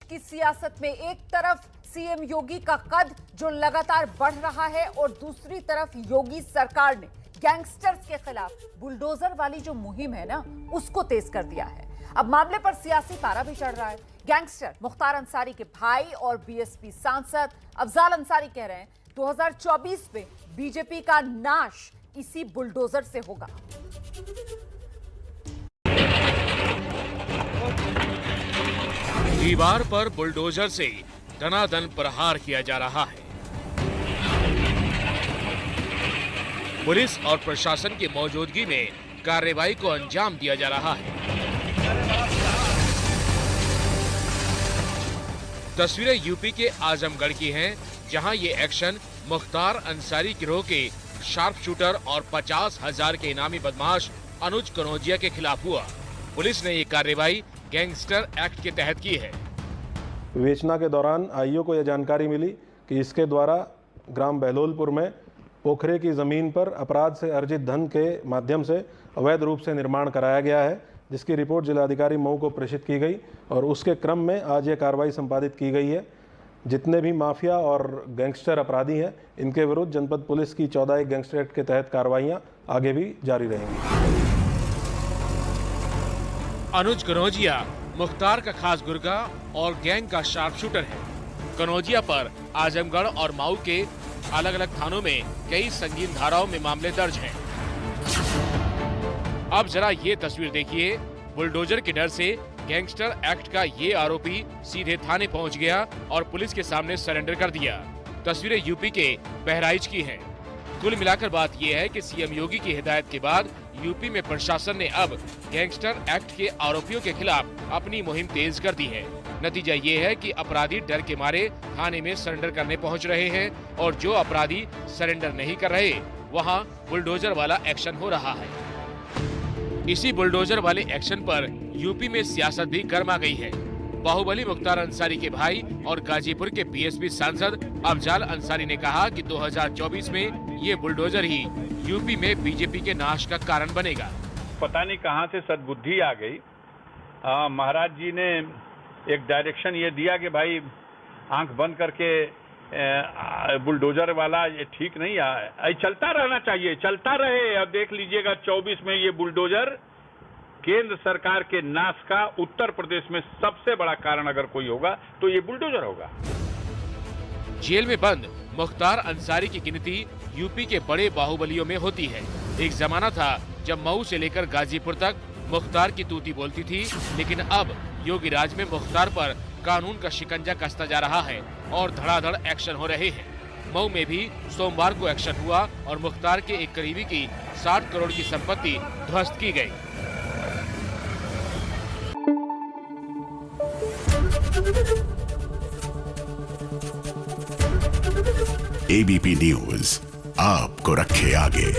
की सियासत में एक तरफ सीएम योगी का कद जो लगातार बढ़ रहा है और दूसरी तरफ योगी सरकार ने गैंगस्टर्स के खिलाफ बुलडोजर वाली जो मुहिम है ना, उसको तेज कर दिया है। अब मामले पर सियासी पारा भी चढ़ रहा है। गैंगस्टर मुख्तार अंसारी के भाई और बीएसपी सांसद अफजाल अंसारी कह रहे हैं 2024 में बीजेपी का नाश इसी बुलडोजर से होगा। दीवार पर बुलडोजर से दनादन प्रहार किया जा रहा है। पुलिस और प्रशासन की मौजूदगी में कार्रवाई को अंजाम दिया जा रहा है। तस्वीरें यूपी के आजमगढ़ की हैं, जहां ये एक्शन मुख्तार अंसारी गिरोह के शार्प शूटर और 50,000 के इनामी बदमाश अनुज कनौजिया के खिलाफ हुआ। पुलिस ने ये कार्रवाई गैंगस्टर एक्ट के तहत की है। विवेचना के दौरान आईओ को यह जानकारी मिली कि इसके द्वारा ग्राम बहलोलपुर में पोखरे की जमीन पर अपराध से अर्जित धन के माध्यम से अवैध रूप से निर्माण कराया गया है, जिसकी रिपोर्ट जिलाधिकारी मऊ को प्रेषित की गई और उसके क्रम में आज ये कार्रवाई संपादित की गई है। जितने भी माफिया और गैंगस्टर अपराधी हैं, इनके विरुद्ध जनपद पुलिस की 14 गैंगस्टर एक्ट के तहत कार्रवाइयां आगे भी जारी रहेंगी। अनुज कनौजिया मुख्तार का खास गुर्गा और गैंग का शार्प शूटर है। कनौजिया पर आजमगढ़ और मऊ के अलग अलग थानों में कई संगीन धाराओं में मामले दर्ज हैं। अब जरा ये तस्वीर देखिए। बुलडोजर के डर से गैंगस्टर एक्ट का ये आरोपी सीधे थाने पहुंच गया और पुलिस के सामने सरेंडर कर दिया। तस्वीरें यूपी के बहराइच की हैं। कुल मिलाकर बात यह है कि सीएम योगी की हिदायत के बाद यूपी में प्रशासन ने अब गैंगस्टर एक्ट के आरोपियों के खिलाफ अपनी मुहिम तेज कर दी है। नतीजा ये है कि अपराधी डर के मारे थाने में सरेंडर करने पहुंच रहे हैं और जो अपराधी सरेंडर नहीं कर रहे, वहां बुलडोजर वाला एक्शन हो रहा है। इसी बुलडोजर वाले एक्शन पर यूपी में सियासत भी गर्मा गई है। बाहुबली मुख्तार अंसारी के भाई और गाजीपुर के बीएसपी सांसद अफजाल अंसारी ने कहा कि 2024 में ये बुलडोजर ही यूपी में बीजेपी के नाश का कारण बनेगा। पता नहीं कहां से सद्बुद्धि आ गई। महाराज जी ने एक डायरेक्शन ये दिया कि भाई आंख बंद करके बुलडोजर वाला ये ठीक नहीं है, चलता रहना चाहिए, चलता रहे। और देख लीजिएगा 24 में ये बुलडोजर केंद्र सरकार के नाश का उत्तर प्रदेश में सबसे बड़ा कारण अगर कोई होगा तो ये बुलडोजर होगा। जेल में बंद मुख्तार अंसारी की गिनती यूपी के बड़े बाहुबलियों में होती है। एक जमाना था जब मऊ से लेकर गाजीपुर तक मुख्तार की तूती बोलती थी, लेकिन अब योगी राज में मुख्तार पर कानून का शिकंजा कसता जा रहा है और धड़ाधड़ एक्शन हो रहे हैं। मऊ में भी सोमवार को एक्शन हुआ और मुख्तार के एक करीबी की 60 करोड़ की संपत्ति ध्वस्त की गई। एबीपी न्यूज आपको रखे आगे।